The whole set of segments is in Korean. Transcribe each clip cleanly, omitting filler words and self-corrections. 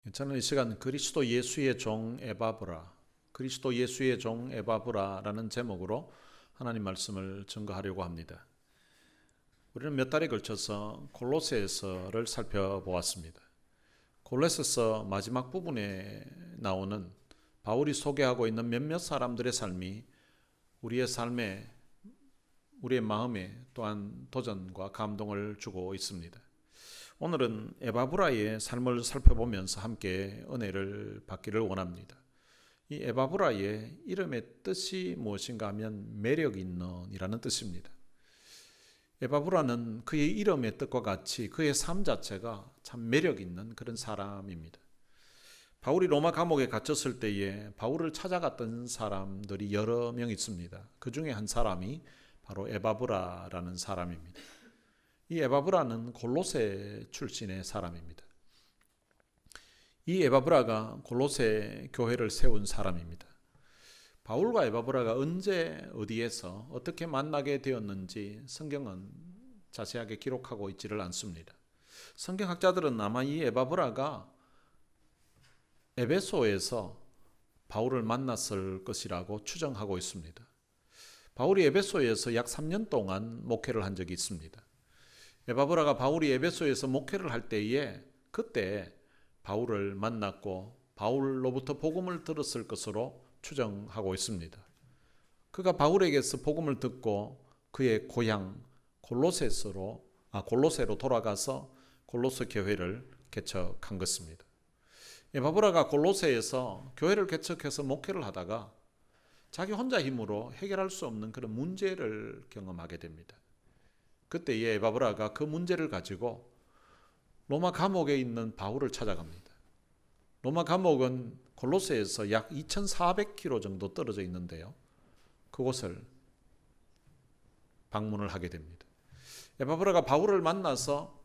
저는 이 시간 그리스도 예수의 종 에바브라, 그리스도 예수의 종 에바브라라는 제목으로 하나님 말씀을 증거하려고 합니다. 우리는 몇 달에 걸쳐서 골로새서를 살펴보았습니다. 골로새서 마지막 부분에 나오는 바울이 소개하고 있는 몇몇 사람들의 삶이 우리의 삶에, 우리의 마음에 또한 도전과 감동을 주고 있습니다. 오늘은 에바브라의 삶을 살펴보면서 함께 은혜를 받기를 원합니다. 이 에바브라의 이름의 뜻이 무엇인가 하면 매력 있는 이라는 뜻입니다. 에바브라는 그의 이름의 뜻과 같이 그의 삶 자체가 참 매력 있는 그런 사람입니다. 바울이 로마 감옥에 갇혔을 때에 바울을 찾아갔던 사람들이 여러 명 있습니다. 그 중에 한 사람이 바로 에바브라라는 사람입니다. 이 에바브라는 골로새 출신의 사람입니다. 이 에바브라가 골로새 교회를 세운 사람입니다. 바울과 에바브라가 언제 어디에서 어떻게 만나게 되었는지 성경은 자세하게 기록하고 있지를 않습니다. 성경학자들은 아마 이 에바브라가 에베소에서 바울을 만났을 것이라고 추정하고 있습니다. 바울이 에베소에서 약 3년 동안 목회를 한 적이 있습니다. 에바브라가 바울이 에베소에서 목회를 할 때에 그때 바울을 만났고 바울로부터 복음을 들었을 것으로 추정하고 있습니다. 그가 바울에게서 복음을 듣고 그의 고향 골로새로 돌아가서 골로새 교회를 개척한 것입니다. 에바브라가 골로새에서 교회를 개척해서 목회를 하다가 자기 혼자 힘으로 해결할 수 없는 그런 문제를 경험하게 됩니다. 그때 이 에바브라가 그 문제를 가지고 로마 감옥에 있는 바울을 찾아갑니다. 로마 감옥은 골로새에서 약 2400km 정도 떨어져 있는데요. 그곳을 방문을 하게 됩니다. 에바브라가 바울을 만나서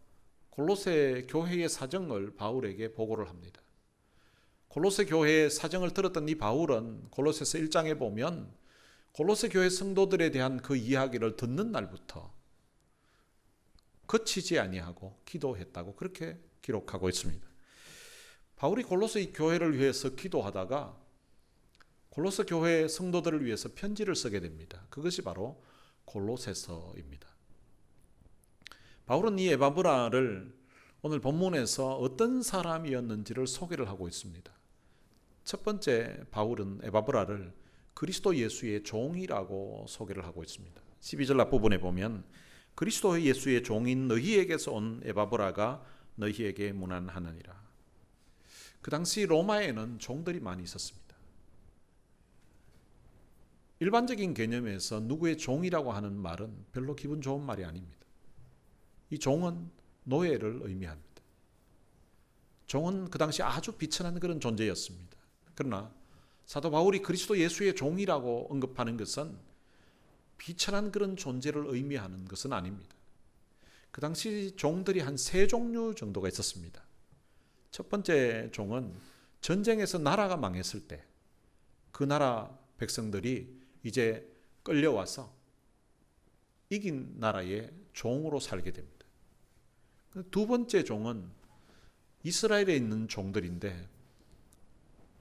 골로새 교회의 사정을 바울에게 보고를 합니다. 골로새 교회의 사정을 들었던 이 바울은 골로새서 1장에 보면 골로새 교회 성도들에 대한 그 이야기를 듣는 날부터 그치지 아니하고 기도했다고 그렇게 기록하고 있습니다. 바울이 골로새 교회를 위해서 기도하다가 골로새 교회 성도들을 위해서 편지를 쓰게 됩니다. 그것이 바로 골로새서입니다. 바울은 이 에바브라를 오늘 본문에서 어떤 사람이었는지를 소개를 하고 있습니다. 첫 번째, 바울은 에바브라를 그리스도 예수의 종이라고 소개를 하고 있습니다. 12절 앞부분에 보면 그리스도 예수의 종인 너희에게서 온 에바브라가 너희에게 문안하느니라. 그 당시 로마에는 종들이 많이 있었습니다. 일반적인 개념에서 누구의 종이라고 하는 말은 별로 기분 좋은 말이 아닙니다. 이 종은 노예를 의미합니다. 종은 그 당시 아주 비천한 그런 존재였습니다. 그러나 사도 바울이 그리스도 예수의 종이라고 언급하는 것은 비천한 그런 존재를 의미하는 것은 아닙니다. 그 당시 종들이 한 세 종류 정도가 있었습니다. 첫 번째 종은 전쟁에서 나라가 망했을 때 그 나라 백성들이 이제 끌려와서 이긴 나라의 종으로 살게 됩니다. 두 번째 종은 이스라엘에 있는 종들인데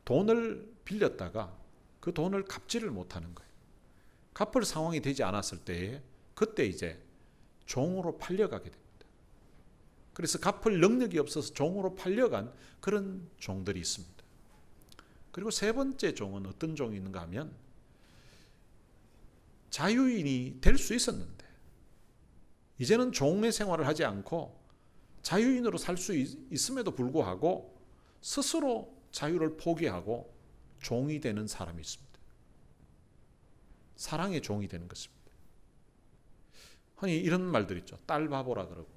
돈을 빌렸다가 그 돈을 갚지를 못하는 거예요. 갚을 상황이 되지 않았을 때에 그때 이제 종으로 팔려가게 됩니다. 그래서 갚을 능력이 없어서 종으로 팔려간 그런 종들이 있습니다. 그리고 세 번째 종은 어떤 종이 있는가 하면 자유인이 될 수 있었는데 이제는 종의 생활을 하지 않고 자유인으로 살 수 있음에도 불구하고 스스로 자유를 포기하고 종이 되는 사람이 있습니다. 사랑의 종이 되는 것입니다. 흔히 이런 말들 있죠. 딸 바보라 그러고.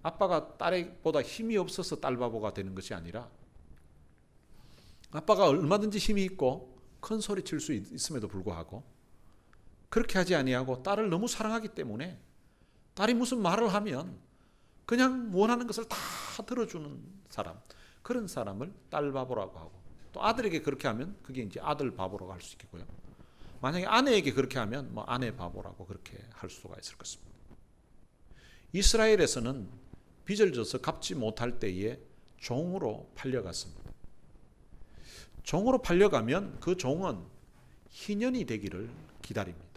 아빠가 딸보다 힘이 없어서 딸 바보가 되는 것이 아니라 아빠가 얼마든지 힘이 있고 큰 소리 칠 수 있음에도 불구하고 그렇게 하지 아니하고 딸을 너무 사랑하기 때문에 딸이 무슨 말을 하면 그냥 원하는 것을 다 들어주는 사람, 그런 사람을 딸 바보라고 하고, 또 아들에게 그렇게 하면 그게 이제 아들 바보라고 할 수 있겠고요. 만약에 아내에게 그렇게 하면 뭐 아내 바보라고 그렇게 할 수가 있을 것입니다. 이스라엘에서는 빚을 져서 갚지 못할 때에 종으로 팔려갔습니다. 종으로 팔려가면 그 종은 희년이 되기를 기다립니다.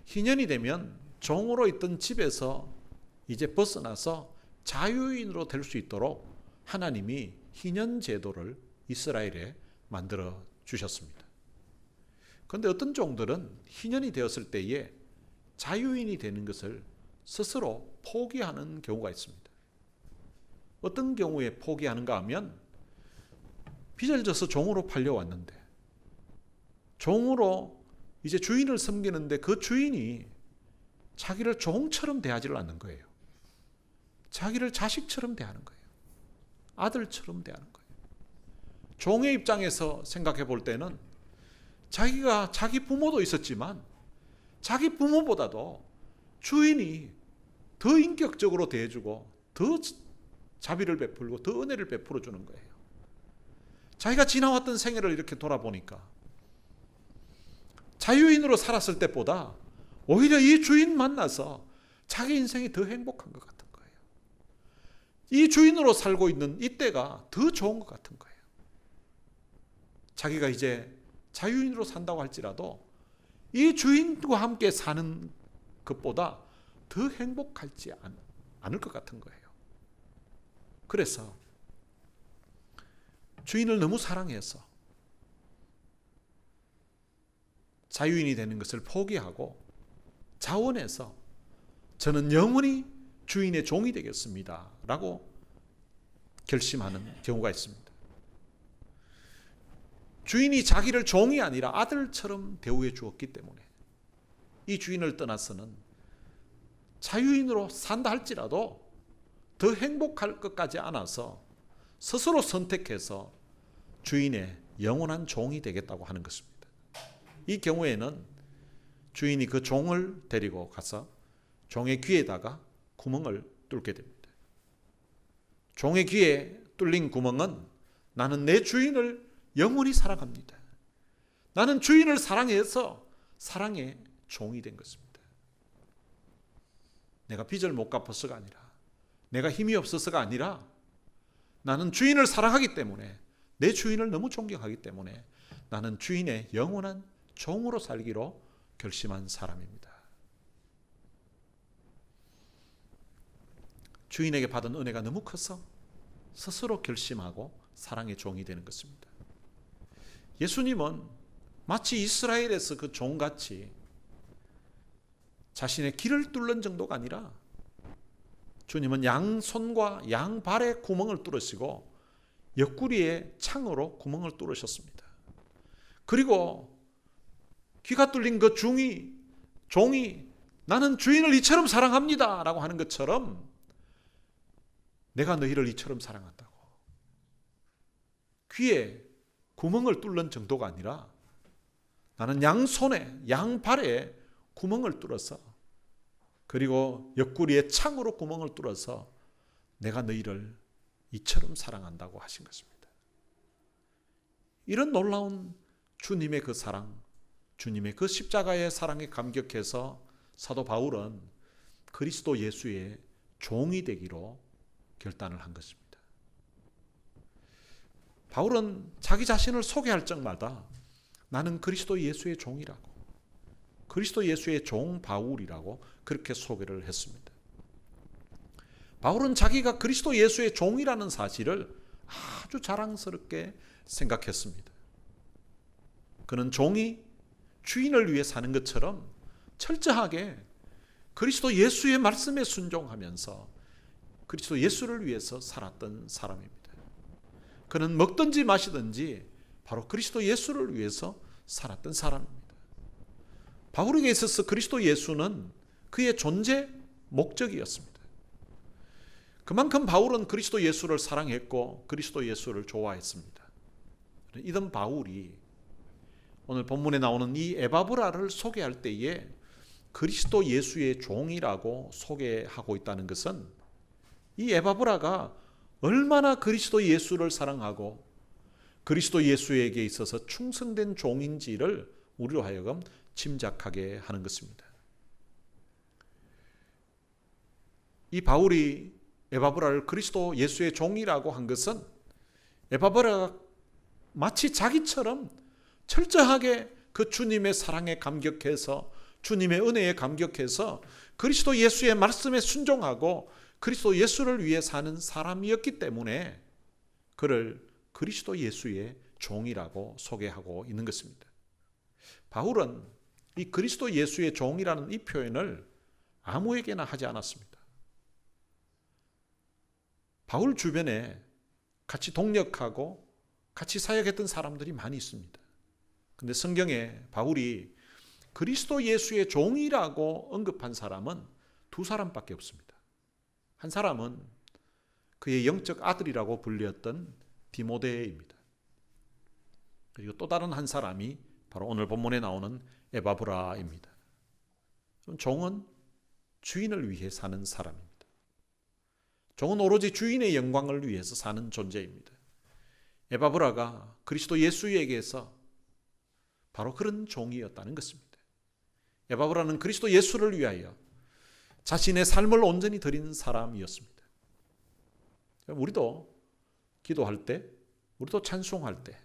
희년이 되면 종으로 있던 집에서 이제 벗어나서 자유인으로 될 수 있도록 하나님이 희년 제도를 이스라엘에 만들어 주셨습니다. 그런데 어떤 종들은 희년이 되었을 때에 자유인이 되는 것을 스스로 포기하는 경우가 있습니다. 어떤 경우에 포기하는가 하면 빚을 종으로 팔려왔는데 종으로 이제 주인을 섬기는데 그 주인이 자기를 종처럼 대하지를 않는 거예요. 자기를 자식처럼 대하는 거예요. 아들처럼 대하는 거예요. 종의 입장에서 생각해 볼 때는 자기가 자기 부모도 있었지만 자기 부모보다도 주인이 더 인격적으로 대해주고 더 자비를 베풀고 더 은혜를 베풀어 주는 거예요. 자기가 지나왔던 생애를 이렇게 돌아보니까 자유인으로 살았을 때보다 오히려 이 주인 만나서 자기 인생이 더 행복한 것 같은 거예요. 이 주인으로 살고 있는 이때가 더 좋은 것 같은 거예요. 자기가 이제 자유인으로 산다고 할지라도 이 주인과 함께 사는 것보다 더 행복할지 않을 것 같은 거예요. 그래서 주인을 너무 사랑해서 자유인이 되는 것을 포기하고 자원해서 저는 영원히 주인의 종이 되겠습니다 라고 결심하는 경우가 있습니다. 주인이 자기를 종이 아니라 아들처럼 대우해 주었기 때문에 이 주인을 떠나서는 자유인으로 산다 할지라도 더 행복할 것까지 않아서 스스로 선택해서 주인의 영원한 종이 되겠다고 하는 것입니다. 이 경우에는 주인이 그 종을 데리고 가서 종의 귀에다가 구멍을 뚫게 됩니다. 종의 귀에 뚫린 구멍은 나는 내 주인을 영원히 사랑합니다. 나는 주인을 사랑해서 사랑의 종이 된 것입니다. 내가 빚을 못 갚아서가 아니라 내가 힘이 없어서가 아니라 나는 주인을 사랑하기 때문에 내 주인을 너무 존경하기 때문에 나는 주인의 영원한 종으로 살기로 결심한 사람입니다. 주인에게 받은 은혜가 너무 커서 스스로 결심하고 사랑의 종이 되는 것입니다. 예수님은 마치 이스라엘에서 그 종같이 자신의 길을 뚫는 정도가 아니라 주님은 양손과 양발에 구멍을 뚫으시고 옆구리에 창으로 구멍을 뚫으셨습니다. 그리고 귀가 뚫린 그 종이 나는 주인을 이처럼 사랑합니다 라고 하는 것처럼 내가 너희를 이처럼 사랑한다고 귀에 구멍을 뚫는 정도가 아니라 나는 양손에 양발에 구멍을 뚫어서 그리고 옆구리에 창으로 구멍을 뚫어서 내가 너희를 이처럼 사랑한다고 하신 것입니다. 이런 놀라운 주님의 그 사랑, 주님의 그 십자가의 사랑에 감격해서 사도 바울은 그리스도 예수의 종이 되기로 결단을 한 것입니다. 바울은 자기 자신을 소개할 적마다 나는 그리스도 예수의 종이라고, 그리스도 예수의 종 바울이라고 그렇게 소개를 했습니다. 바울은 자기가 그리스도 예수의 종이라는 사실을 아주 자랑스럽게 생각했습니다. 그는 종이 주인을 위해 사는 것처럼 철저하게 그리스도 예수의 말씀에 순종하면서 그리스도 예수를 위해서 살았던 사람입니다. 그는 먹든지 마시든지 바로 그리스도 예수를 위해서 살았던 사람입니다. 바울에게 있어서 그리스도 예수는 그의 존재 목적이었습니다. 그만큼 바울은 그리스도 예수를 사랑했고 그리스도 예수를 좋아했습니다. 이런 바울이 오늘 본문에 나오는 이 에바브라를 소개할 때에 그리스도 예수의 종이라고 소개하고 있다는 것은 이 에바브라가 얼마나 그리스도 예수를 사랑하고 그리스도 예수에게 있어서 충성된 종인지를 우리로 하여금 짐작하게 하는 것입니다. 이 바울이 에바브라를 그리스도 예수의 종이라고 한 것은 에바브라가 마치 자기처럼 철저하게 그 주님의 사랑에 감격해서 주님의 은혜에 감격해서 그리스도 예수의 말씀에 순종하고 그리스도 예수를 위해 사는 사람이었기 때문에 그를 그리스도 예수의 종이라고 소개하고 있는 것입니다. 바울은 이 그리스도 예수의 종이라는 이 표현을 아무에게나 하지 않았습니다. 바울 주변에 같이 동역하고 같이 사역했던 사람들이 많이 있습니다. 그런데 성경에 바울이 그리스도 예수의 종이라고 언급한 사람은 두 사람밖에 없습니다. 한 사람은 그의 영적 아들이라고 불렸던 디모데입니다. 그리고 또 다른 한 사람이 바로 오늘 본문에 나오는 에바브라입니다. 종은 주인을 위해 사는 사람입니다. 종은 오로지 주인의 영광을 위해서 사는 존재입니다. 에바브라가 그리스도 예수에게서 바로 그런 종이었다는 것입니다. 에바브라는 그리스도 예수를 위하여 자신의 삶을 온전히 드린 사람이었습니다. 우리도 기도할 때, 우리도 찬송할 때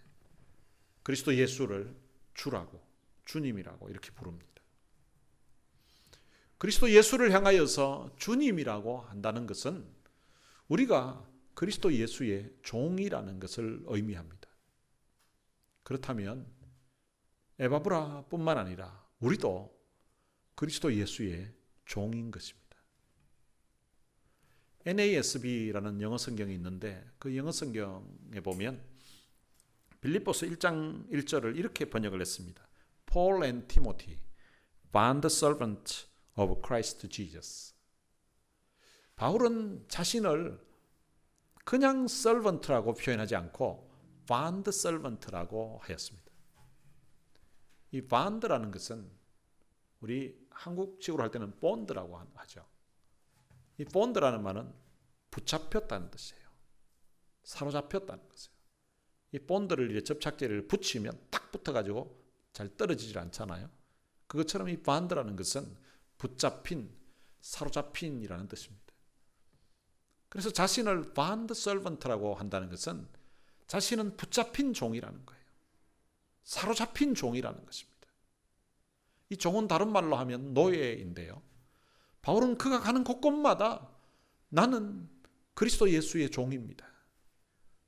그리스도 예수를 주라고, 주님이라고 이렇게 부릅니다. 그리스도 예수를 향하여서 주님이라고 한다는 것은 우리가 그리스도 예수의 종이라는 것을 의미합니다. 그렇다면 에바브라뿐만 아니라 우리도 그리스도 예수의 종인 것입니다. NASB라는 영어 성경이 있는데 그 영어 성경에 보면 빌립보서 1장 1절을 이렇게 번역을 했습니다. Paul and Timothy, bond servant of Christ Jesus. 바울은 자신을 그냥 servant라고 표현하지 않고 bond servant라고 하였습니다. 이 bond라는 것은 우리 한국식으로 할 때는 bond라고 하죠. 이 bond라는 말은 붙잡혔다는 뜻이에요. 사로잡혔다는 것이에요. 이 본드를 이제 접착제를 붙이면 딱 붙어가지고 잘 떨어지질 않잖아요. 그것처럼 이 band라는 것은 붙잡힌, 사로잡힌이라는 뜻입니다. 그래서 자신을 bond servant라고 한다는 것은 자신은 붙잡힌 종이라는 거예요. 사로잡힌 종이라는 것입니다. 이 종은 다른 말로 하면 노예인데요. 바울은 그가 가는 곳곳마다 나는 그리스도 예수의 종입니다.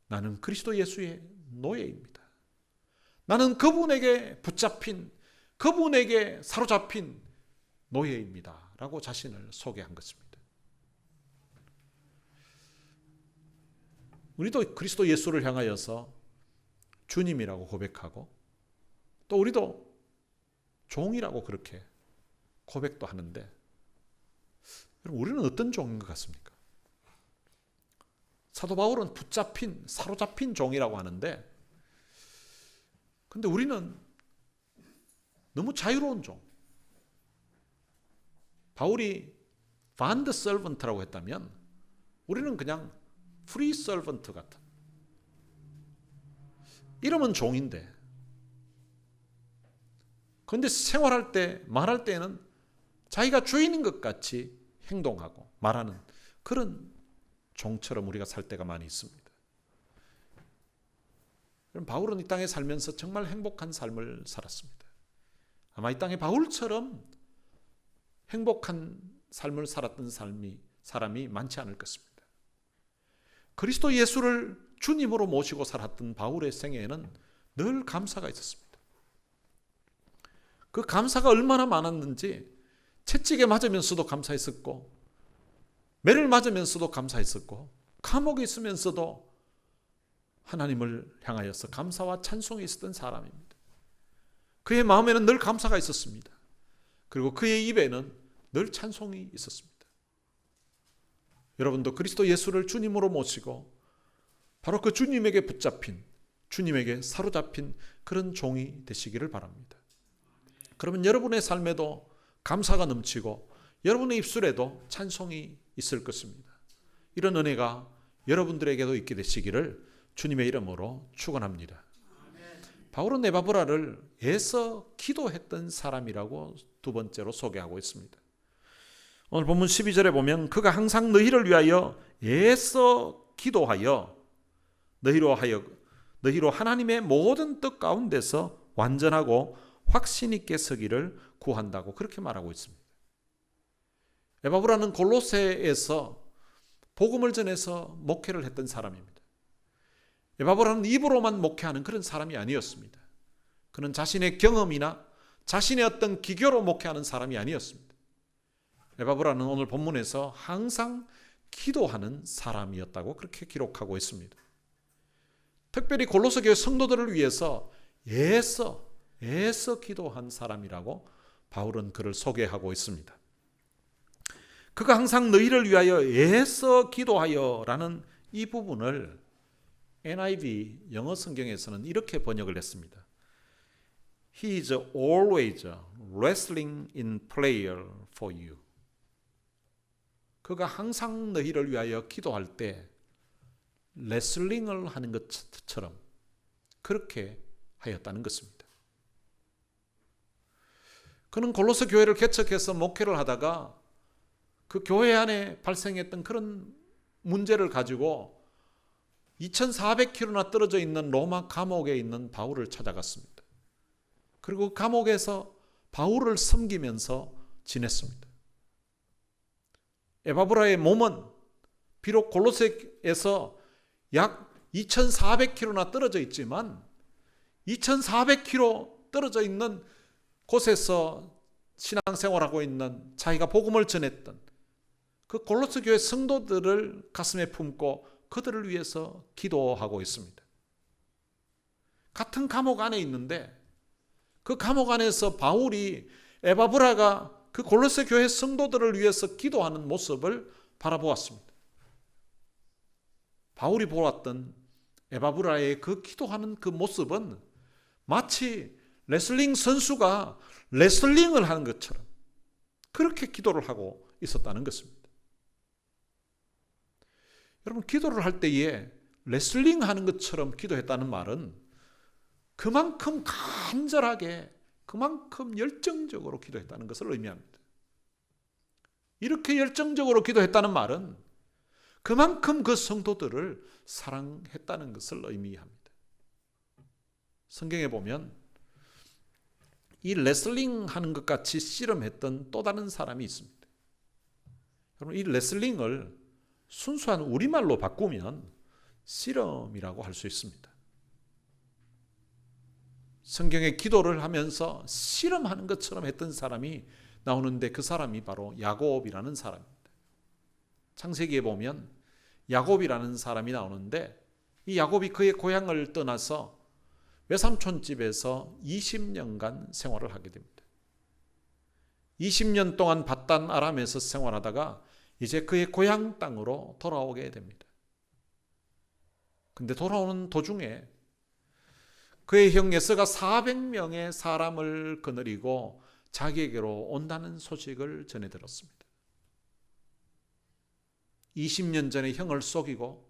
나는 그리스도 예수의 노예입니다. 나는 그분에게 붙잡힌, 그분에게 사로잡힌 노예입니다. 라고 자신을 소개한 것입니다. 우리도 그리스도 예수를 향하여서 주님이라고 고백하고 또 우리도 종이라고 그렇게 고백도 하는데 여러분 우리는 어떤 종인 것 같습니까? 사도 바울은 붙잡힌, 사로잡힌 종이라고 하는데 근데 우리는 너무 자유로운 종. 바울이 bond servant라고 했다면 우리는 그냥 free servant 같은 이름은 종인데 그런데 생활할 때, 말할 때는 자기가 주인인 것 같이 행동하고 말하는 그런 종처럼 우리가 살 때가 많이 있습니다. 그럼 바울은 이 땅에 살면서 정말 행복한 삶을 살았습니다. 아마 이 땅에 바울처럼 행복한 삶을 살았던 사람이 많지 않을 것입니다. 그리스도 예수를 주님으로 모시고 살았던 바울의 생애에는 늘 감사가 있었습니다. 그 감사가 얼마나 많았는지 채찍에 맞으면서도 감사했었고 매를 맞으면서도 감사했었고 감옥에 있으면서도 하나님을 향하여서 감사와 찬송이 있었던 사람입니다. 그의 마음에는 늘 감사가 있었습니다. 그리고 그의 입에는 늘 찬송이 있었습니다. 여러분도 그리스도 예수를 주님으로 모시고 바로 그 주님에게 붙잡힌, 주님에게 사로잡힌 그런 종이 되시기를 바랍니다. 그러면 여러분의 삶에도 감사가 넘치고 여러분의 입술에도 찬송이 있을 것입니다. 이런 은혜가 여러분들에게도 있게 되시기를 주님의 이름으로 축원합니다. 바울은 에바브라를 애써 기도했던 사람이라고 두 번째로 소개하고 있습니다. 오늘 본문 12절에 보면 그가 항상 너희를 위하여 애써 기도하여 너희로 하나님의 모든 뜻 가운데서 완전하고 확신 있게 서기를 구한다고 그렇게 말하고 있습니다. 에바브라는 골로새에서 복음을 전해서 목회를 했던 사람입니다. 에바브라는 입으로만 목회하는 그런 사람이 아니었습니다. 그는 자신의 경험이나 자신의 어떤 기교로 목회하는 사람이 아니었습니다. 에바브라는 오늘 본문에서 항상 기도하는 사람이었다고 그렇게 기록하고 있습니다. 특별히 골로새 교회 성도들을 위해서 애써 기도한 사람이라고 바울은 그를 소개하고 있습니다. 그가 항상 너희를 위하여 애써 기도하여라는 이 부분을 NIV 영어 성경에서는 이렇게 번역을 했습니다. He is always wrestling in prayer for you. 그가 항상 너희를 위하여 기도할 때 레슬링을 하는 것처럼 그렇게 하였다는 것입니다. 그는 골로새 교회를 개척해서 목회를 하다가 그 교회 안에 발생했던 그런 문제를 가지고 2400km나 떨어져 있는 로마 감옥에 있는 바울을 찾아갔습니다. 그리고 감옥에서 바울을 섬기면서 지냈습니다. 에바브라의 몸은 비록 골로새에서 약 2400km나 떨어져 있지만 2400km 떨어져 있는 곳에서 신앙생활하고 있는 자기가 복음을 전했던 그 골로새 교회 성도들을 가슴에 품고 그들을 위해서 기도하고 있습니다. 같은 감옥 안에 있는데 그 감옥 안에서 바울이 에바브라가 그 골로새 교회 성도들을 위해서 기도하는 모습을 바라보았습니다. 바울이 보았던 에바브라의 그 기도하는 그 모습은 마치 레슬링 선수가 레슬링을 하는 것처럼 그렇게 기도를 하고 있었다는 것입니다. 여러분, 기도를 할 때에 레슬링 하는 것처럼 기도했다는 말은 그만큼 간절하게, 그만큼 열정적으로 기도했다는 것을 의미합니다. 이렇게 열정적으로 기도했다는 말은 그만큼 그 성도들을 사랑했다는 것을 의미합니다. 성경에 보면 이 레슬링 하는 것 같이 씨름했던 또 다른 사람이 있습니다. 여러분, 이 레슬링을 순수한 우리말로 바꾸면 씨름이라고 할 수 있습니다. 성경에 기도를 하면서 씨름하는 것처럼 했던 사람이 나오는데 그 사람이 바로 야곱이라는 사람입니다. 창세기에 보면 야곱이라는 사람이 나오는데 이 야곱이 그의 고향을 떠나서 외삼촌 집에서 20년간 생활을 하게 됩니다. 20년 동안 밧단 아람에서 생활하다가 이제 그의 고향 땅으로 돌아오게 됩니다. 근데 돌아오는 도중에 그의 형 에서가 400명의 사람을 거느리고 자기에게로 온다는 소식을 전해 들었습니다. 20년 전에 형을 속이고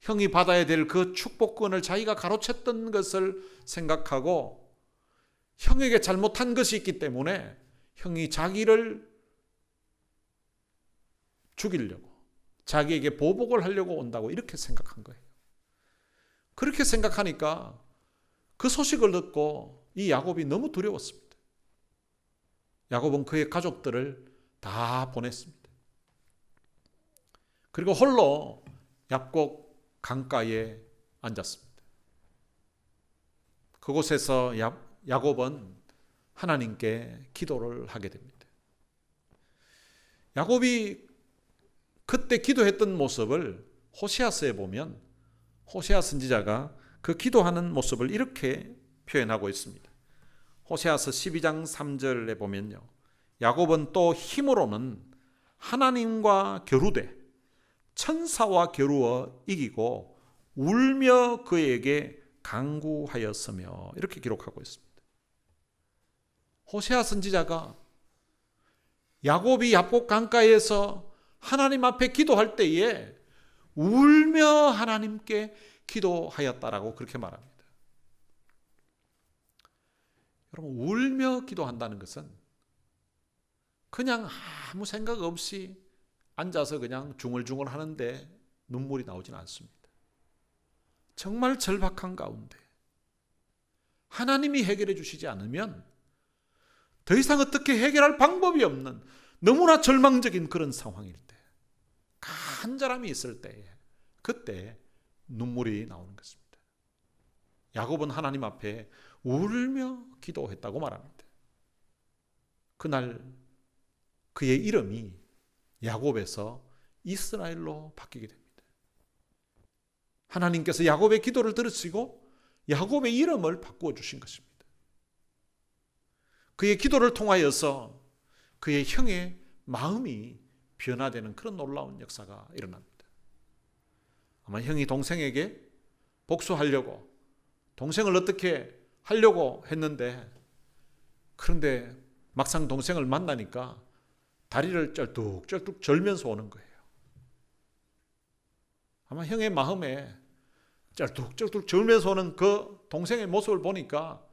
형이 받아야 될 그 축복권을 자기가 가로챘던 것을 생각하고 형에게 잘못한 것이 있기 때문에 형이 자기를 죽이려고, 자기에게 보복을 하려고 온다고 이렇게 생각한 거예요. 그렇게 생각하니까 그 소식을 듣고 이 야곱이 너무 두려웠습니다. 야곱은 그의 가족들을 다 보냈습니다. 그리고 홀로 얍곡 강가에 앉았습니다. 그곳에서 야곱은 하나님께 기도를 하게 됩니다. 야곱이 그때 기도했던 모습을 호세아서에 보면 호세아 선지자가 그 기도하는 모습을 이렇게 표현하고 있습니다. 호세아서 12장 3절에 보면요, 야곱은 또 힘으로는 하나님과 겨루되 천사와 겨루어 이기고 울며 그에게 간구하였으며 이렇게 기록하고 있습니다. 호세아 선지자가 야곱이 얍곡 강가에서 하나님 앞에 기도할 때에 울며 하나님께 기도하였다라고 그렇게 말합니다. 여러분, 울며 기도한다는 것은 그냥 아무 생각 없이 앉아서 그냥 중얼중얼 하는데 눈물이 나오진 않습니다. 정말 절박한 가운데 하나님이 해결해 주시지 않으면 더 이상 어떻게 해결할 방법이 없는 너무나 절망적인 그런 상황일 때, 간절함이 있을 때에 그때 눈물이 나오는 것입니다. 야곱은 하나님 앞에 울며 기도했다고 말합니다. 그날 그의 이름이 야곱에서 이스라엘로 바뀌게 됩니다. 하나님께서 야곱의 기도를 들으시고 야곱의 이름을 바꾸어 주신 것입니다. 그의 기도를 통하여서 그의 형의 마음이 변화되는 그런 놀라운 역사가 일어납니다. 아마 형이 동생에게 복수하려고, 동생을 어떻게 하려고 했는데, 그런데 막상 동생을 만나니까 다리를 쩔뚝쩔뚝 절면서 오는 거예요. 아마 형의 마음에 쩔뚝쩔뚝 절면서 오는 그 동생의 모습을 보니까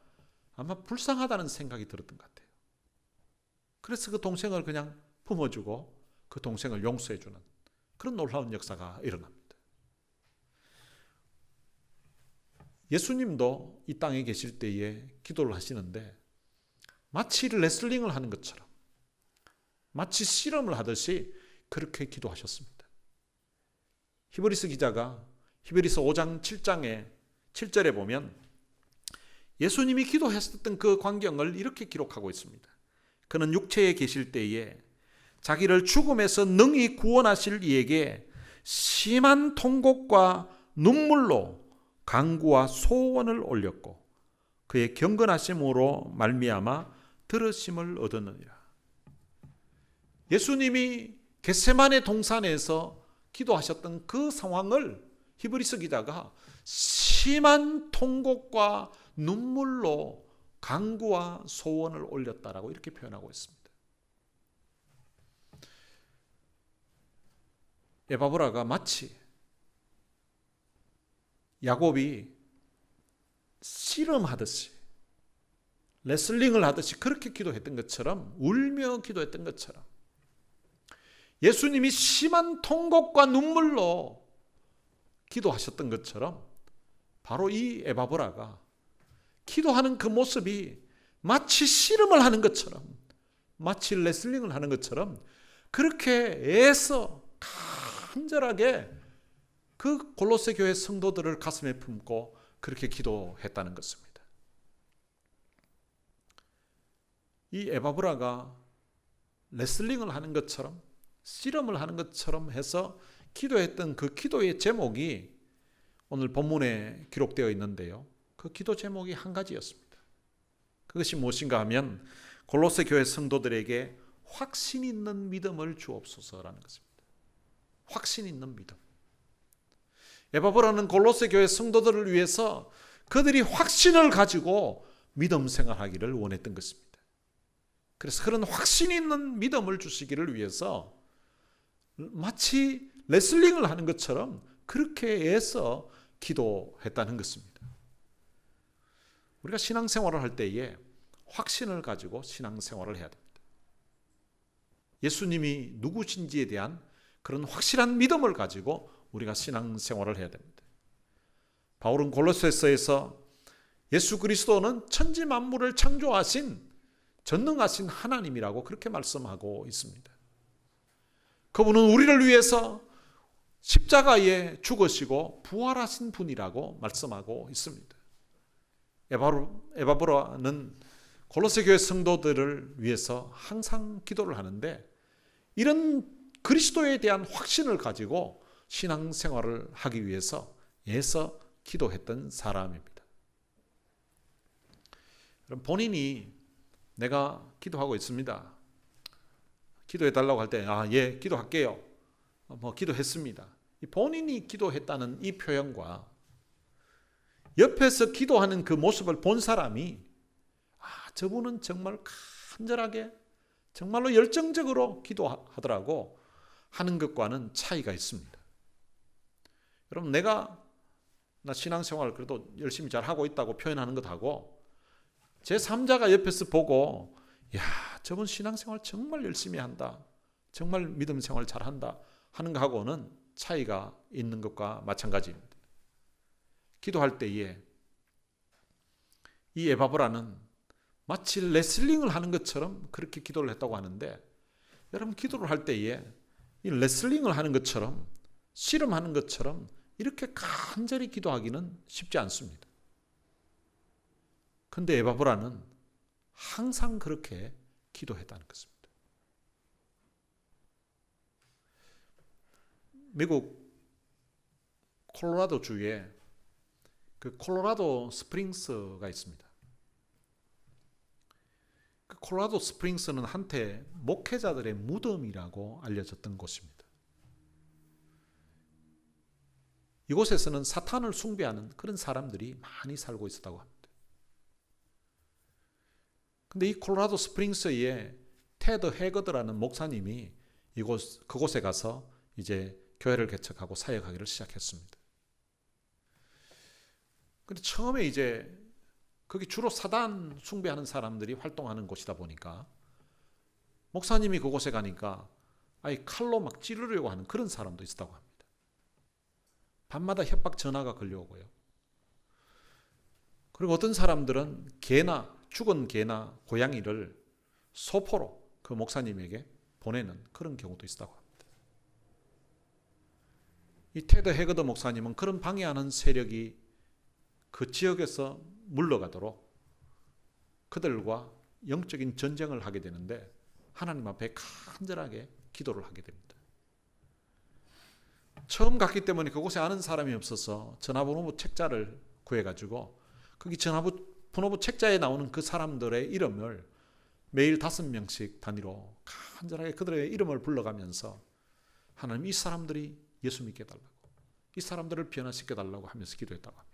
아마 불쌍하다는 생각이 들었던 것 같아요. 그래서 그 동생을 그냥 품어주고 그 동생을 용서해주는 그런 놀라운 역사가 일어납니다. 예수님도 이 땅에 계실 때에 기도를 하시는데 마치 레슬링을 하는 것처럼, 마치 씨름을 하듯이 그렇게 기도하셨습니다. 히브리서 기자가 히브리서 5장 7절에 보면 예수님이 기도했었던 그 광경을 이렇게 기록하고 있습니다. 그는 육체에 계실 때에 자기를 죽음에서 능히 구원하실 이에게 심한 통곡과 눈물로 간구와 소원을 올렸고 그의 경건하심으로 말미암아 들으심을 얻었느니라. 예수님이 겟세마네 동산에서 기도하셨던 그 상황을 히브리서 기자가 심한 통곡과 눈물로 간구와 소원을 올렸다라고 이렇게 표현하고 있습니다. 에바브라가 마치 야곱이 씨름하듯이, 레슬링을 하듯이 그렇게 기도했던 것처럼, 울며 기도했던 것처럼 예수님이 심한 통곡과 눈물로 기도하셨던 것처럼 바로 이 에바브라가 기도하는 그 모습이 마치 씨름을 하는 것처럼, 마치 레슬링을 하는 것처럼 그렇게 애써 간절하게 그 골로새 교회 성도들을 가슴에 품고 그렇게 기도했다는 것입니다. 이 에바브라가 레슬링을 하는 것처럼, 씨름을 하는 것처럼 해서 기도했던 그 기도의 제목이 오늘 본문에 기록되어 있는데요. 그 기도 제목이 한 가지였습니다. 그것이 무엇인가 하면 골로새 교회 성도들에게 확신 있는 믿음을 주옵소서라는 것입니다. 확신 있는 믿음. 에바브라는 골로새 교회 성도들을 위해서 그들이 확신을 가지고 믿음 생활하기를 원했던 것입니다. 그래서 그런 확신 있는 믿음을 주시기를 위해서 마치 레슬링을 하는 것처럼 그렇게 애써 기도했다는 것입니다. 우리가 신앙생활을 할 때에 확신을 가지고 신앙생활을 해야 됩니다. 예수님이 누구신지에 대한 그런 확실한 믿음을 가지고 우리가 신앙생활을 해야 됩니다. 바울은 골로새서에서 예수 그리스도는 천지 만물을 창조하신 전능하신 하나님이라고 그렇게 말씀하고 있습니다. 그분은 우리를 위해서 십자가에 죽으시고 부활하신 분이라고 말씀하고 있습니다. 에바브라는 골로새 교회 성도들을 위해서 항상 기도를 하는데 이런 그리스도에 대한 확신을 가지고 신앙생활을 하기 위해서 애써 기도했던 사람입니다. 그럼 본인이 내가 기도하고 있습니다, 기도해달라고 할 때 예, 기도할게요, 기도했습니다, 본인이 기도했다는 이 표현과 옆에서 기도하는 그 모습을 본 사람이 저분은 정말 간절하게 정말로 열정적으로 기도하더라고 하는 것과는 차이가 있습니다. 여러분, 나 신앙생활을 그래도 열심히 잘 하고 있다고 표현하는 것하고 제3자가 옆에서 보고 야, 저분 신앙생활 정말 열심히 한다, 정말 믿음 생활 잘한다 하는 거하고는 차이가 있는 것과 마찬가지입니다. 기도할 때에 이 에바브라는 마치 레슬링을 하는 것처럼 그렇게 기도를 했다고 하는데, 여러분 기도를 할 때에 이 레슬링을 하는 것처럼, 씨름하는 것처럼 이렇게 간절히 기도하기는 쉽지 않습니다. 그런데 에바브라는 항상 그렇게 기도했다는 것입니다. 미국 콜로라도 주에 그 콜로라도 스프링스가 있습니다. 그 콜로라도 스프링스는 한때 목회자들의 무덤이라고 알려졌던 곳입니다. 이곳에서는 사탄을 숭배하는 그런 사람들이 많이 살고 있었다고 합니다. 근데 이 콜로라도 스프링스에 테드 해거드라는 목사님이 그곳에 가서 이제 교회를 개척하고 사역하기를 시작했습니다. 근데 처음에 이제 거기 주로 사단 숭배하는 사람들이 활동하는 곳이다 보니까 목사님이 그곳에 가니까 아예 칼로 막 찌르려고 하는 그런 사람도 있었다고 합니다. 밤마다 협박 전화가 걸려오고요. 그리고 어떤 사람들은 죽은 개나 고양이를 소포로 그 목사님에게 보내는 그런 경우도 있었다고 합니다. 이 테드 해거드 목사님은 그런 방해하는 세력이 그 지역에서 물러가도록 그들과 영적인 전쟁을 하게 되는데, 하나님 앞에 간절하게 기도를 하게 됩니다. 처음 갔기 때문에 그곳에 아는 사람이 없어서 전화번호 책자를 구해가지고 거기 전화번호 책자에 나오는 그 사람들의 이름을 매일 5명씩 단위로 간절하게 그들의 이름을 불러가면서 하나님, 이 사람들이 예수 믿게 해달라고, 이 사람들을 변화시켜 달라고 하면서 기도했다고 합니다.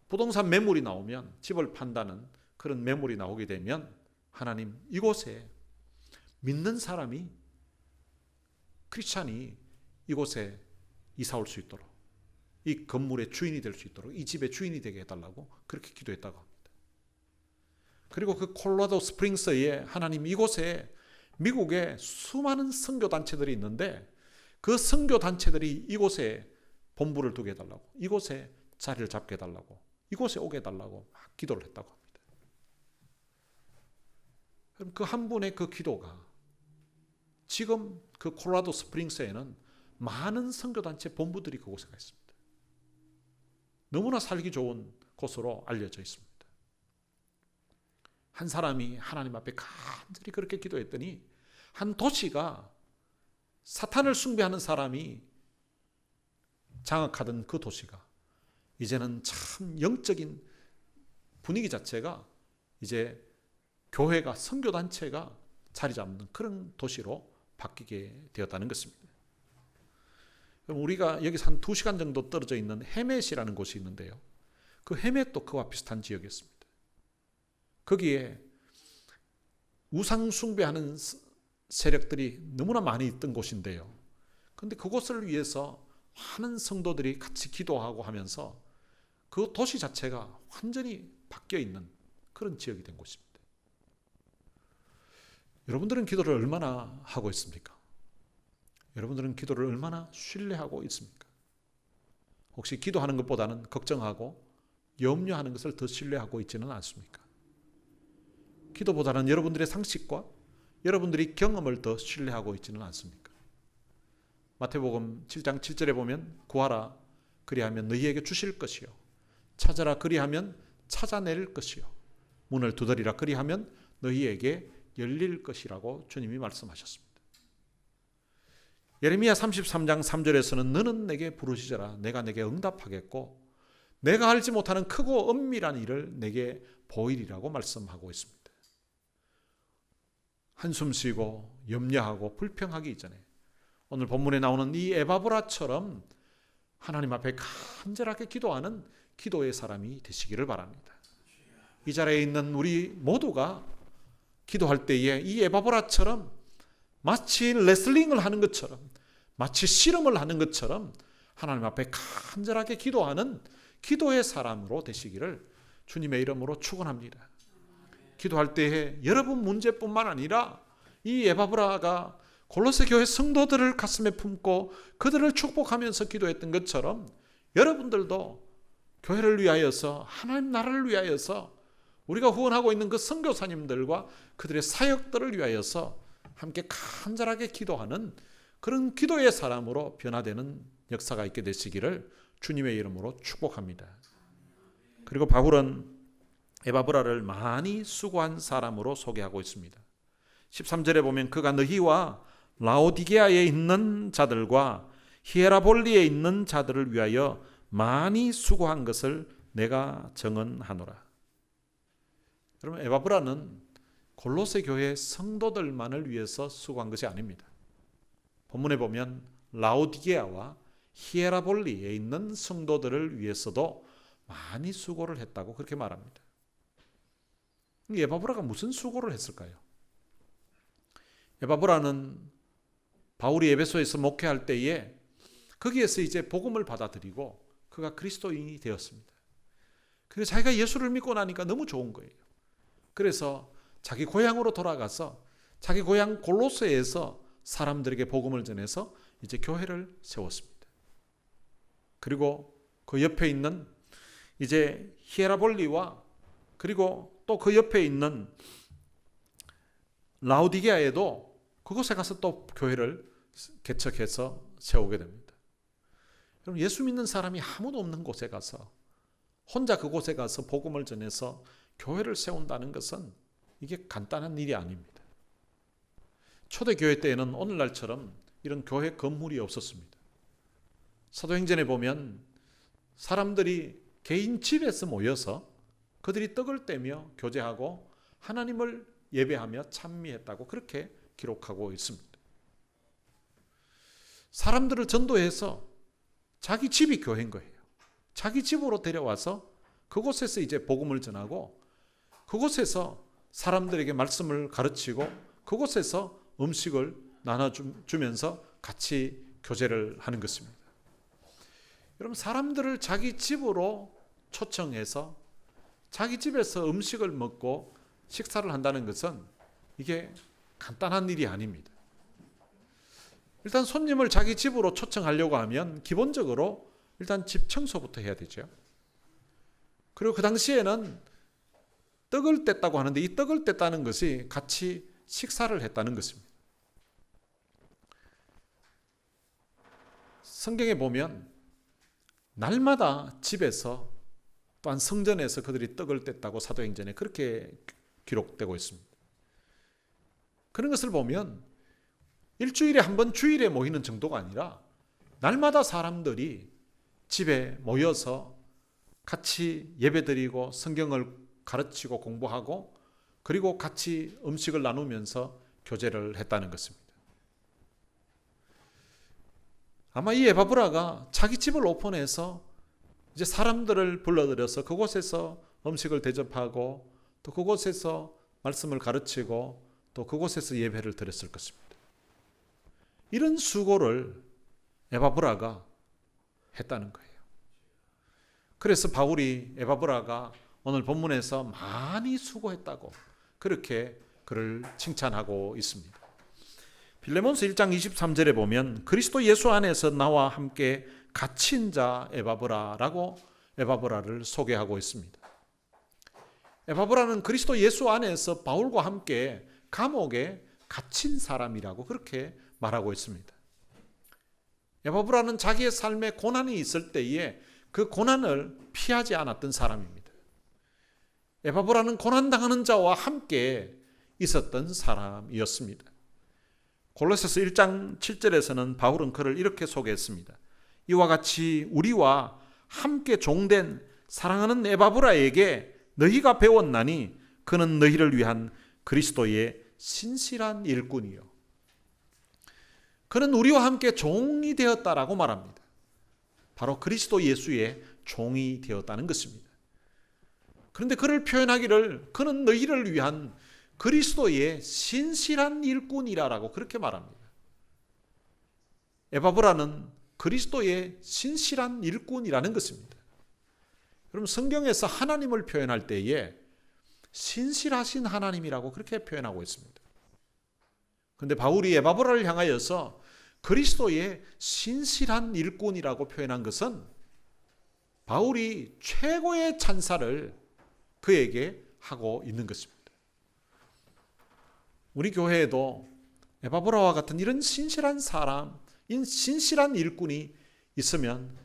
부동산 매물이 나오면, 집을 판다는 그런 매물이 나오게 되면 하나님, 이곳에 믿는 사람이, 크리스찬이 이곳에 이사 올 수 있도록, 이 건물의 주인이 될 수 있도록, 이 집의 주인이 되게 해달라고 그렇게 기도했다고 합니다. 그리고 그 콜로라도 스프링스에 하나님, 이곳에 미국에 수많은 선교단체들이 있는데 그 선교단체들이 이곳에 본부를 두게 해달라고, 이곳에 자리를 잡게 해달라고, 이곳에 오게 해달라고 막 기도를 했다고 합니다. 그럼 그 한 분의 그 기도가 지금 그 콜로라도 스프링스에는 많은 선교단체 본부들이 그곳에 가 있습니다. 너무나 살기 좋은 곳으로 알려져 있습니다. 한 사람이 하나님 앞에 간절히 그렇게 기도했더니 한 도시가, 사탄을 숭배하는 사람이 장악하던 그 도시가 이제는 참 영적인 분위기 자체가 이제 교회가, 선교단체가 자리 잡는 그런 도시로 바뀌게 되었다는 것입니다. 우리가 여기서 한 2시간 정도 떨어져 있는 헤멧이라는 곳이 있는데요. 그 헤멧도 그와 비슷한 지역이었습니다. 거기에 우상 숭배하는 세력들이 너무나 많이 있던 곳인데요. 그런데 그곳을 위해서 많은 성도들이 같이 기도하고 하면서 그 도시 자체가 완전히 바뀌어 있는 그런 지역이 된 곳입니다. 여러분들은 기도를 얼마나 하고 있습니까? 여러분들은 기도를 얼마나 신뢰하고 있습니까? 혹시 기도하는 것보다는 걱정하고 염려하는 것을 더 신뢰하고 있지는 않습니까? 기도보다는 여러분들의 상식과 여러분들이 경험을 더 신뢰하고 있지는 않습니까? 마태복음 7장 7절에 보면 구하라 그리하면 너희에게 주실 것이요 찾아라 그리하면 찾아낼 것이요 문을 두드리라 그리하면 너희에게 열릴 것이라고 주님이 말씀하셨습니다. 예레미야 33장 3절에서는 너는 내게 부르시더라 내가 내게 응답하겠고 내가 알지 못하는 크고 은밀한 일을 내게 보이리라고 말씀하고 있습니다. 한숨 쉬고 염려하고 불평하기 이전에 오늘 본문에 나오는 이 에바브라처럼 하나님 앞에 간절하게 기도하는 기도의 사람이 되시기를 바랍니다. 이 자리에 있는 우리 모두가 기도할 때에 이 에바브라처럼 마치 레슬링을 하는 것처럼, 마치 씨름을 하는 것처럼 하나님 앞에 간절하게 기도하는 기도의 사람으로 되시기를 주님의 이름으로 축원합니다. 기도할 때에 여러분 문제뿐만 아니라 이 에바브라가 골로새 교회 성도들을 가슴에 품고 그들을 축복하면서 기도했던 것처럼 여러분들도 교회를 위하여서, 하나님 나라를 위하여서, 우리가 후원하고 있는 그 선교사님들과 그들의 사역들을 위하여서 함께 간절하게 기도하는 그런 기도의 사람으로 변화되는 역사가 있게 되시기를 주님의 이름으로 축복합니다. 그리고 바울은 에바브라를 많이 수고한 사람으로 소개하고 있습니다. 13절에 보면 그가 너희와 라오디게아에 있는 자들과 히에라볼리에 있는 자들을 위하여 많이 수고한 것을 내가 증언하노라. 여러분, 에바브라는 골로새 교회 성도들만을 위해서 수고한 것이 아닙니다. 본문에 보면 라오디게아와 히에라볼리에 있는 성도들을 위해서도 많이 수고를 했다고 그렇게 말합니다. 에바브라가 무슨 수고를 했을까요? 에바브라는 바울이 에베소에서 목회할 때에 거기에서 이제 복음을 받아들이고 그가 그리스도인이 되었습니다. 그래서 자기가 예수를 믿고 나니까 너무 좋은 거예요. 그래서 자기 고향으로 돌아가서 자기 고향 골로새에서 사람들에게 복음을 전해서 이제 교회를 세웠습니다. 그리고 그 옆에 있는 이제 히에라볼리와 그리고 또 그 옆에 있는 라오디게아에도 그곳에 가서 또 교회를 개척해서 세우게 됩니다. 여러분, 예수 믿는 사람이 아무도 없는 곳에 가서 혼자 그곳에 가서 복음을 전해서 교회를 세운다는 것은 이게 간단한 일이 아닙니다. 초대교회 때에는 오늘날처럼 이런 교회 건물이 없었습니다. 사도행전에 보면 사람들이 개인 집에서 모여서 그들이 떡을 떼며 교제하고 하나님을 예배하며 찬미했다고 그렇게 기록하고 있습니다. 사람들을 전도해서 자기 집이 교회인 거예요. 자기 집으로 데려와서 그곳에서 이제 복음을 전하고 그곳에서 사람들에게 말씀을 가르치고 그곳에서 음식을 나눠주면서 같이 교제를 하는 것입니다. 여러분, 사람들을 자기 집으로 초청해서 자기 집에서 음식을 먹고 식사를 한다는 것은 이게 간단한 일이 아닙니다. 일단 손님을 자기 집으로 초청하려고 하면 기본적으로 일단 집 청소부터 해야 되죠. 그리고 그 당시에는 떡을 뗐다고 하는데 이 떡을 뗐다는 것이 같이 식사를 했다는 것입니다. 성경에 보면 날마다 집에서 또한 성전에서 그들이 떡을 뗐다고 사도행전에 그렇게 기록되고 있습니다. 그런 것을 보면 일주일에 한 번 주일에 모이는 정도가 아니라 날마다 사람들이 집에 모여서 같이 예배드리고 성경을 가르치고 공부하고 그리고 같이 음식을 나누면서 교제를 했다는 것입니다. 아마 이 에바브라가 자기 집을 오픈해서 이제 사람들을 불러들여서 그곳에서 음식을 대접하고 또 그곳에서 말씀을 가르치고 또 그곳에서 예배를 드렸을 것입니다. 이런 수고를 에바브라가 했다는 거예요. 그래서 바울이 에바브라가 오늘 본문에서 많이 수고했다고 그렇게 그를 칭찬하고 있습니다. 빌레몬서 1장 23절에 보면 그리스도 예수 안에서 나와 함께 갇힌 자 에바브라라고 에바브라를 소개하고 있습니다. 에바브라는 그리스도 예수 안에서 바울과 함께 감옥에 갇힌 사람이라고 그렇게 말하고 있습니다. 에바브라는 자기의 삶에 고난이 있을 때에 그 고난을 피하지 않았던 사람입니다. 에바브라는 고난당하는 자와 함께 있었던 사람이었습니다. 골로새서 1장 7절에서는 바울은 그를 이렇게 소개했습니다. 이와 같이 우리와 함께 종된 사랑하는 에바브라에게 너희가 배웠나니 그는 너희를 위한 그리스도의 신실한 일꾼이요. 그는 우리와 함께 종이 되었다라고 말합니다. 바로 그리스도 예수의 종이 되었다는 것입니다. 그런데 그를 표현하기를 그는 너희를 위한 그리스도의 신실한 일꾼이라고 그렇게 말합니다. 에바브라는 그리스도의 신실한 일꾼이라는 것입니다. 여러분, 성경에서 하나님을 표현할 때에 신실하신 하나님이라고 그렇게 표현하고 있습니다. 그런데 바울이 에바브라를 향하여서 그리스도의 신실한 일꾼이라고 표현한 것은 바울이 최고의 찬사를 그에게 하고 있는 것입니다. 우리 교회에도 에바브라와 같은 이런 신실한 사람, 신실한 일꾼이 있으면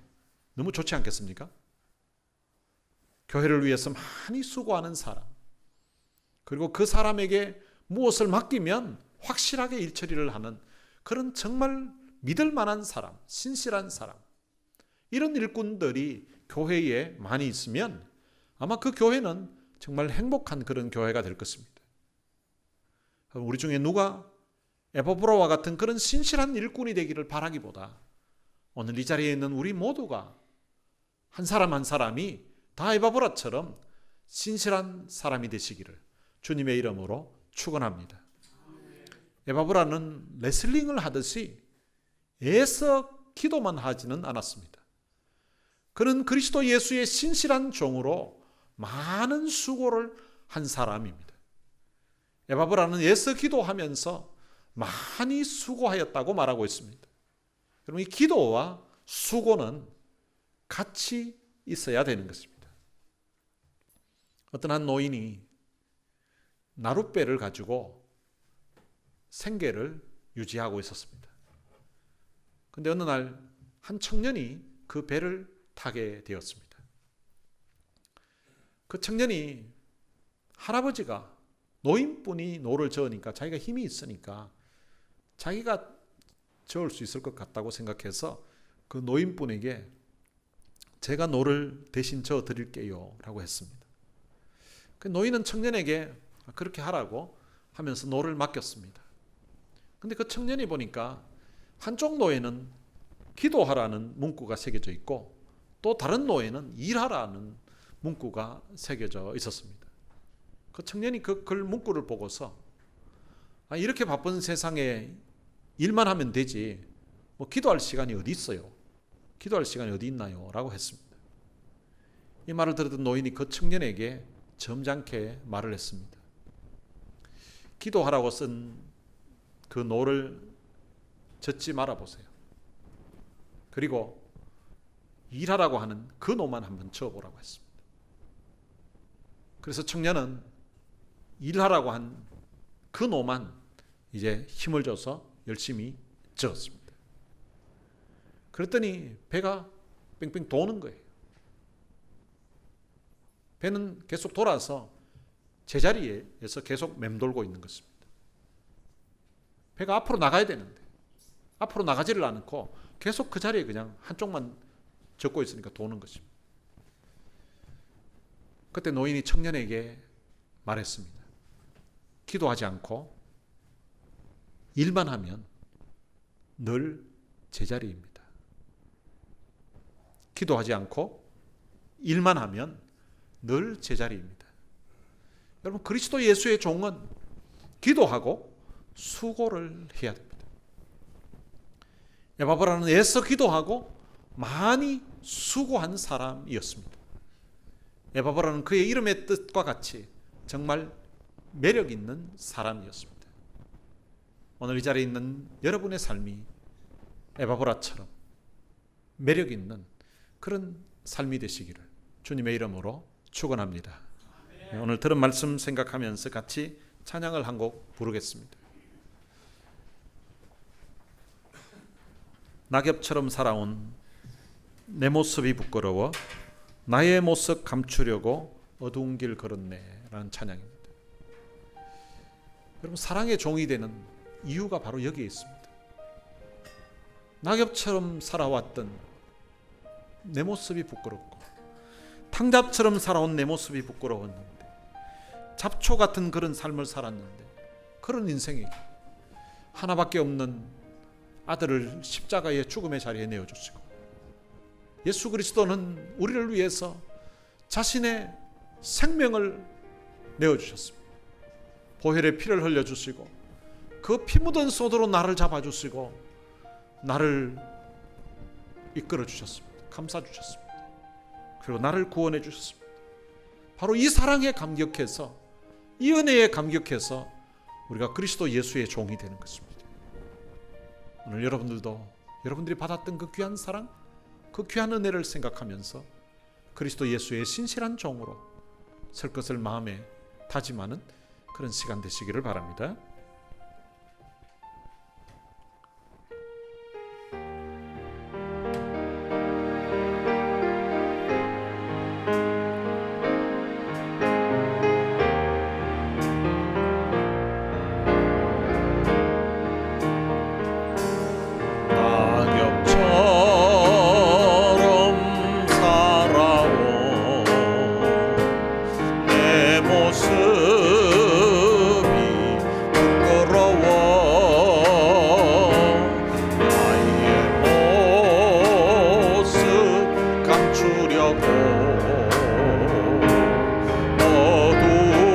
너무 좋지 않겠습니까? 교회를 위해서 많이 수고하는 사람, 그리고 그 사람에게 무엇을 맡기면 확실하게 일처리를 하는 그런 정말 믿을 만한 사람, 신실한 사람, 이런 일꾼들이 교회에 많이 있으면 아마 그 교회는 정말 행복한 그런 교회가 될 것입니다. 우리 중에 누가 에바브라와 같은 그런 신실한 일꾼이 되기를 바라기보다 오늘 이 자리에 있는 우리 모두가 한 사람 한 사람이 다 에바브라처럼 신실한 사람이 되시기를 주님의 이름으로 축원합니다. 에바브라는 레슬링을 하듯이 애써 기도만 하지는 않았습니다. 그는 그리스도 예수의 신실한 종으로 많은 수고를 한 사람입니다. 에바브라는 애써 기도하면서 많이 수고하였다고 말하고 있습니다. 여러분, 이 기도와 수고는 같이 있어야 되는 것입니다. 어떤 한 노인이 나룻배를 가지고 생계를 유지하고 있었습니다. 그런데 어느 날 한 청년이 그 배를 타게 되었습니다. 그 청년이 할아버지가 노인분이 노를 저으니까 자기가 힘이 있으니까 자기가 저을 수 있을 것 같다고 생각해서 그 노인분에게 제가 노를 대신 저어 드릴게요 라고 했습니다. 그 노인은 청년에게 그렇게 하라고 하면서 노를 맡겼습니다. 근데 그 청년이 보니까 한쪽 노에는 기도하라는 문구가 새겨져 있고 또 다른 노에는 일하라는 문구가 새겨져 있었습니다. 그 청년이 그 글 문구를 보고서 이렇게 바쁜 세상에 일만 하면 되지 뭐 기도할 시간이 어디 있어요? 기도할 시간이 어디 있나요? 라고 했습니다. 이 말을 들었던 노인이 그 청년에게 점잖게 말을 했습니다. 기도하라고 쓴 그 노를 젓지 말아보세요. 그리고 일하라고 하는 그 노만 한번 저어보라고 했습니다. 그래서 청년은 일하라고 한 그 노만 이제 힘을 줘서 열심히 저었습니다. 그랬더니 배가 뺑뺑 도는 거예요. 배는 계속 돌아서 제자리에서 계속 맴돌고 있는 것입니다. 배가 앞으로 나가야 되는데 앞으로 나가지를 않고 계속 그 자리에 그냥 한쪽만 젓고 있으니까 도는 것입니다. 그때 노인이 청년에게 말했습니다. 기도하지 않고 일만 하면 늘 제자리입니다. 기도하지 않고 일만 하면 늘 제자리입니다. 여러분, 그리스도 예수의 종은 기도하고 수고를 해야 됩니다. 에바브라는 애써 기도하고 많이 수고한 사람이었습니다. 에바브라는 그의 이름의 뜻과 같이 정말 매력 있는 사람이었습니다. 오늘 이 자리에 있는 여러분의 삶이 에바브라처럼 매력 있는 그런 삶이 되시기를 주님의 이름으로 축원합니다. 오늘 들은 말씀 생각하면서 같이 찬양을 한 곡 부르겠습니다. 낙엽처럼 살아온 내 모습이 부끄러워 나의 모습 감추려고 어두운 길 걸었네 라는 찬양입니다. 여러분, 사랑의 종이 되는 이유가 바로 여기에 있습니다. 낙엽처럼 살아왔던 내 모습이 부끄럽고 탕잡처럼 살아온 내 모습이 부끄러웠는데 잡초 같은 그런 삶을 살았는데 그런 인생에게 하나밖에 없는 아들을 십자가의 죽음의 자리에 내어주시고 예수 그리스도는 우리를 위해서 자신의 생명을 내어주셨습니다. 보혈의 피를 흘려주시고 그 피 묻은 손으로 나를 잡아주시고 나를 이끌어주셨습니다. 감싸주셨습니다. 그리고 나를 구원해 주셨습니다. 바로 이 사랑에 감격해서 이 은혜에 감격해서 우리가 그리스도 예수의 종이 되는 것입니다. 오늘 여러분들도 여러분들이 받았던 그 귀한 사랑, 그 귀한 은혜를 생각하면서 그리스도 예수의 신실한 종으로 설 것을 마음에 다짐하는 그런 시간 되시기를 바랍니다. 낙엽처럼 살아온 내 모습이 부끄러워 나의 모습 감추려고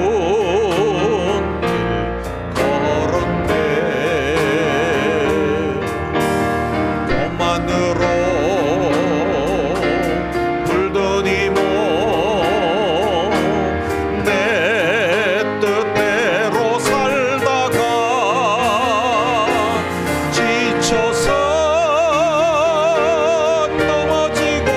어두운 길 걸었네. 봄만으로 물든 이모 내 뜻대로 살다가 지쳐서 넘어지고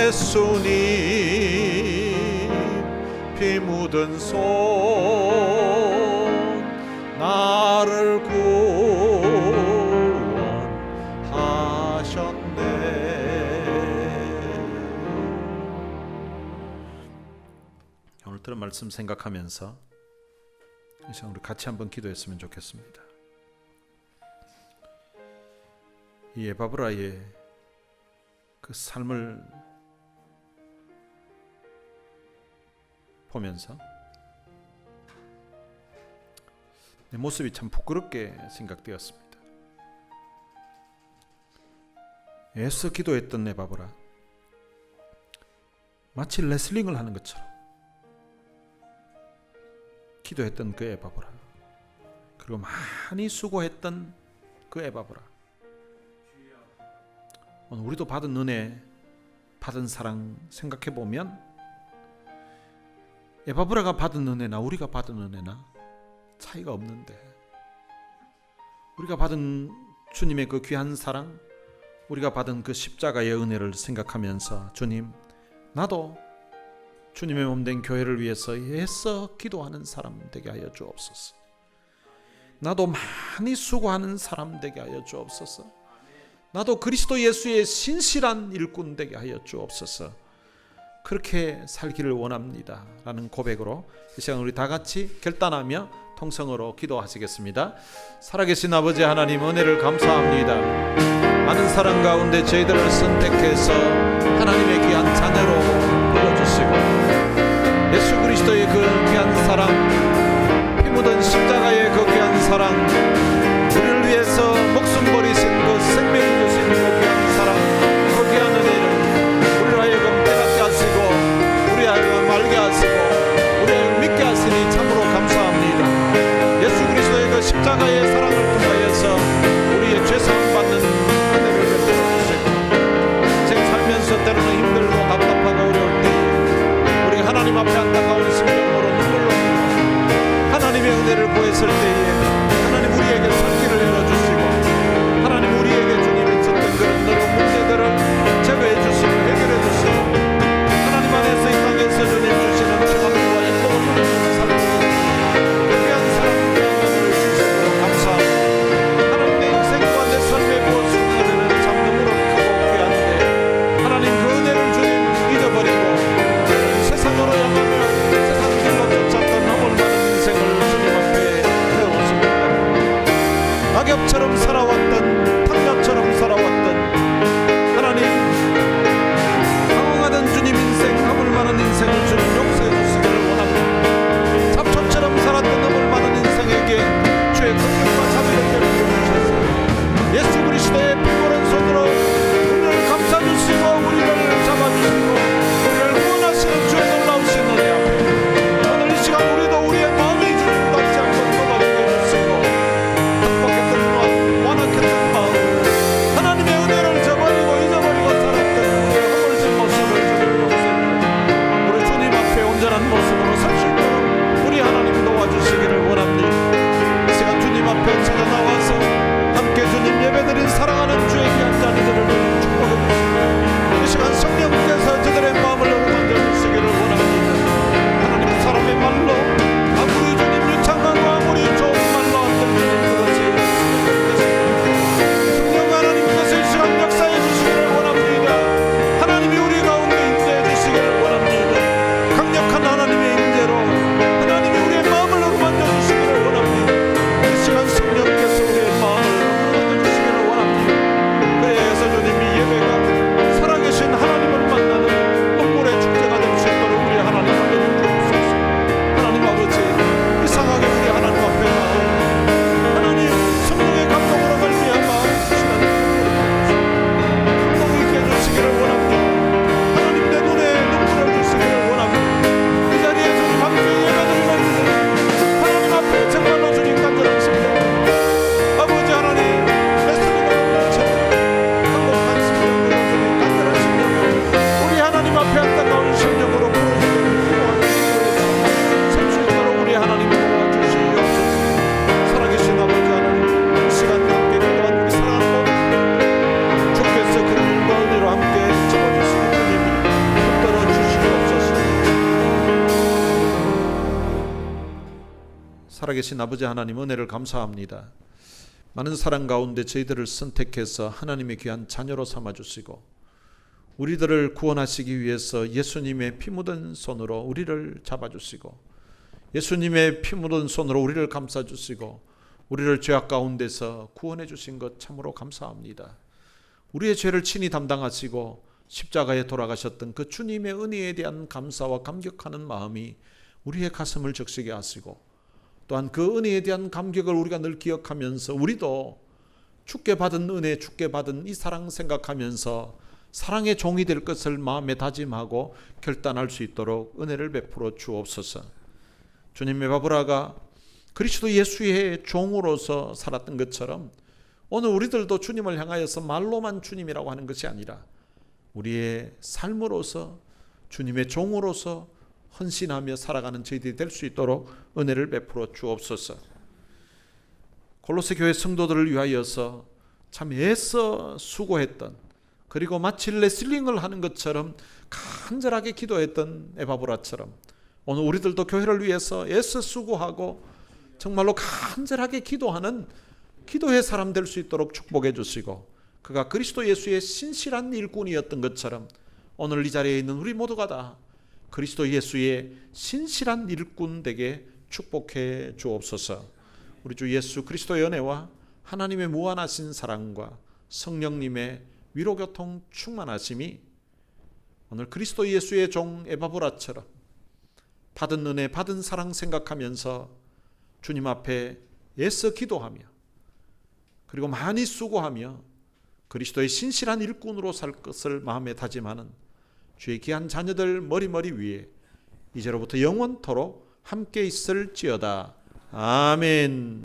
예수님 피 묻은 손 나를 구원하셨네. 오늘 들은 말씀 생각하면서 이 시간 우리 같이 한번 기도했으면 좋겠습니다. 이 에바브라의 그 삶을 보면서 내 모습이 참 부끄럽게 생각되었습니다. 애써 기도했던 에바브라, 마치 레슬링을 하는 것처럼 기도했던 그 에바브라, 그리고 많이 수고했던 그 에바브라, 오늘 우리도 받은 은혜, 받은 사랑 생각해보면 에바브라가 받은 은혜나 우리가 받은 은혜나 차이가 없는데, 우리가 받은 주님의 그 귀한 사랑, 우리가 받은 그 십자가의 은혜를 생각하면서 주님, 나도 주님의 몸된 교회를 위해서 애써 기도하는 사람 되게 하여 주옵소서. 나도 많이 수고하는 사람 되게 하여 주옵소서. 나도 그리스도 예수의 신실한 일꾼 되게 하여 주옵소서. 그렇게 살기를 원합니다 라는 고백으로 이 시간 우리 다 같이 결단하며 통성으로 기도하시겠습니다. 살아계신 아버지 하나님, 은혜를 감사합니다. 많은 사랑 가운데 저희들을 선택해서 하나님의 귀한 자녀로 불러주시고 예수 그리스도의 그 귀한 사랑, 피 묻은 십자가의 그 귀한 사랑, 우리를 위해서 목숨 버리신 그 생명 주신 그 귀한 사랑, 그 귀한 은혜를 우리로 하여금 깨닫게 하시고 우리 하여금 알게 하시고 우리 하여금 믿게 하시니 참으로 감사합니다. 예수 그리스도의 그 십자가의 사랑을 통하여서 우리의 죄사함 받는 은혜를 베풀어 주시고 인생 살면서 때로는 힘들고 답답하고 어려울 때 우리 하나님 앞에 안타까운 심정으로 눈물로 하나님의 은혜를 구했을 때에 하나님 우리에게 살길을 열어주시고 하나님 우리에게 주님이 줬던 그런 너런 문제들을 제거해 주시고 해결해 주시고 하나님 안에서 이 땅에서 주님 주시는 평안과 행복을 누리는 삶을 귀한 사랑을 주시고 감사합니다. 하나님 내 인생과 내 삶의 무엇을 하면은 참 너무나 크고 귀한데 하나님 그 은혜를 주님 잊어버리고 세상으로 향하며 세상 길로 쫓았던 허물 많은 인생을 주님 앞에 태워오십니다. 낙엽처럼 살아왔던 탕자처럼 살아왔던 하나님 방황하던 주님 인생, 허물 많은 인생을 주님 용서해 주시기를 원합니다. 잡초처럼 살았던 허물 많은 인생에게 주의 긍휼과 자비를 베풀어 주셔서 예수 그리스도의 피고른 손으로 우리를 감싸주시고 우리를 잡아주시고 우리를 구원하시는 주의 놀라우신 은혜 앞에 오늘 이 시간 우리도 우리의 마음이 주님 다시 한번 돌아보게 해주시고 흠뻑했던 마음, 완악했던 마음, 하나님의 은혜를 저버리고 잊어버리고 살았던 우리의 허물진 모습을 주님 용서해 우리 주님 앞에 온전한 모습으로 설 수 있도록 우리 하나님 도와주시기를 원합니다. 이 시간 주님 앞에 찾아 나와서 함께 주님 예배드린 사랑하는 주의 귀한 자녀들을 축복해 주시고 이 시간 성령께서 저들의 마음을 어루만져 주시기를 원합니다. 하나님 사람의 말로 아무리 주님 유창하고 아무리 좋은 말로 안 들리는 그것이 성령 하나님께서 이 시간 역사해 주시기를 원합니다. 하나님이 우리 가운데 임재해 주시기를 원합니다. 강력한 하나님의 임재로 하나님이 우리의 마음을 어루만져 주시기를 원합니다. 이 시간 성령께서 우리의 마음을 어루만져 주시기를 원합니다. 그래서 주님 이 예배가 살아계신 하나님을 만나는 눈물의 축제가 될 수 있도록 우리 하나님 알려주옵소서. 하나님 아버지, 이상하게 우리 하나님 앞에 나오 하나님 성령의 감동으로 말미암아 시간 감동 있게 해주시기를 원합니다. 하나님 내 눈에 눈물을 주시기를 원합니다. 이 자리에 주님 함께 예배드리는 하나님 앞에 정말로 주님 간절한 심령 아버지 하나님 레슬링을 채 행복한 심령으로 주님 간절한 심령을 우리 하나님 앞에 안타까운 심령으로 부르시기를 기도하는 셀수 있도록 우리 하나님 도와주시옵소서. 살아계신 아버지 하나님, 이 시간 함께 기도한 우리 사랑하는 모든 주께서 그를 은혜로 함께 채워주시기 주님 살아계신 아버지 하나님, 은혜를 감사합니다. 많은 사랑 가운데 저희들을 선택해서 하나님의 귀한 자녀로 삼아주시고 우리들을 구원하시기 위해서 예수님의 피 묻은 손으로 우리를 잡아주시고 예수님의 피 묻은 손으로 우리를 감싸주시고 우리를 죄악 가운데서 구원해 주신 것 참으로 감사합니다. 우리의 죄를 친히 담당하시고 십자가에 돌아가셨던 그 주님의 은혜에 대한 감사와 감격하는 마음이 우리의 가슴을 적시게 하시고 또한 그 은혜에 대한 감격을 우리가 늘 기억하면서 우리도 주께 받은 은혜, 주께 받은 이 사랑 생각하면서 사랑의 종이 될 것을 마음에 다짐하고 결단할 수 있도록 은혜를 베풀어 주옵소서. 주님의 바브라가 그리스도 예수의 종으로서 살았던 것처럼 오늘 우리들도 주님을 향하여서 말로만 주님이라고 하는 것이 아니라 우리의 삶으로서 주님의 종으로서 헌신하며 살아가는 저희들이 될 수 있도록 은혜를 베풀어 주옵소서. 골로새 교회 성도들을 위하여서 참 애써 수고했던, 그리고 마치 레슬링을 하는 것처럼 간절하게 기도했던 에바브라처럼 오늘 우리들도 교회를 위해서 애써 수고하고 정말로 간절하게 기도하는 기도의 사람 될 수 있도록 축복해 주시고, 그가 그리스도 예수의 신실한 일꾼이었던 것처럼 오늘 이 자리에 있는 우리 모두가 다 그리스도 예수의 신실한 일꾼 되게 축복해 주옵소서. 우리 주 예수 그리스도의 은혜와 하나님의 무한하신 사랑과 성령님의 위로교통 충만하심이 오늘 그리스도 예수의 종 에바브라처럼 받은 은혜, 받은 사랑 생각하면서 주님 앞에 애써 기도하며 그리고 많이 수고하며 그리스도의 신실한 일꾼으로 살 것을 마음에 다짐하는 주의 귀한 자녀들 머리머리 위에 이제로부터 영원토록 함께 있을지어다. 아멘.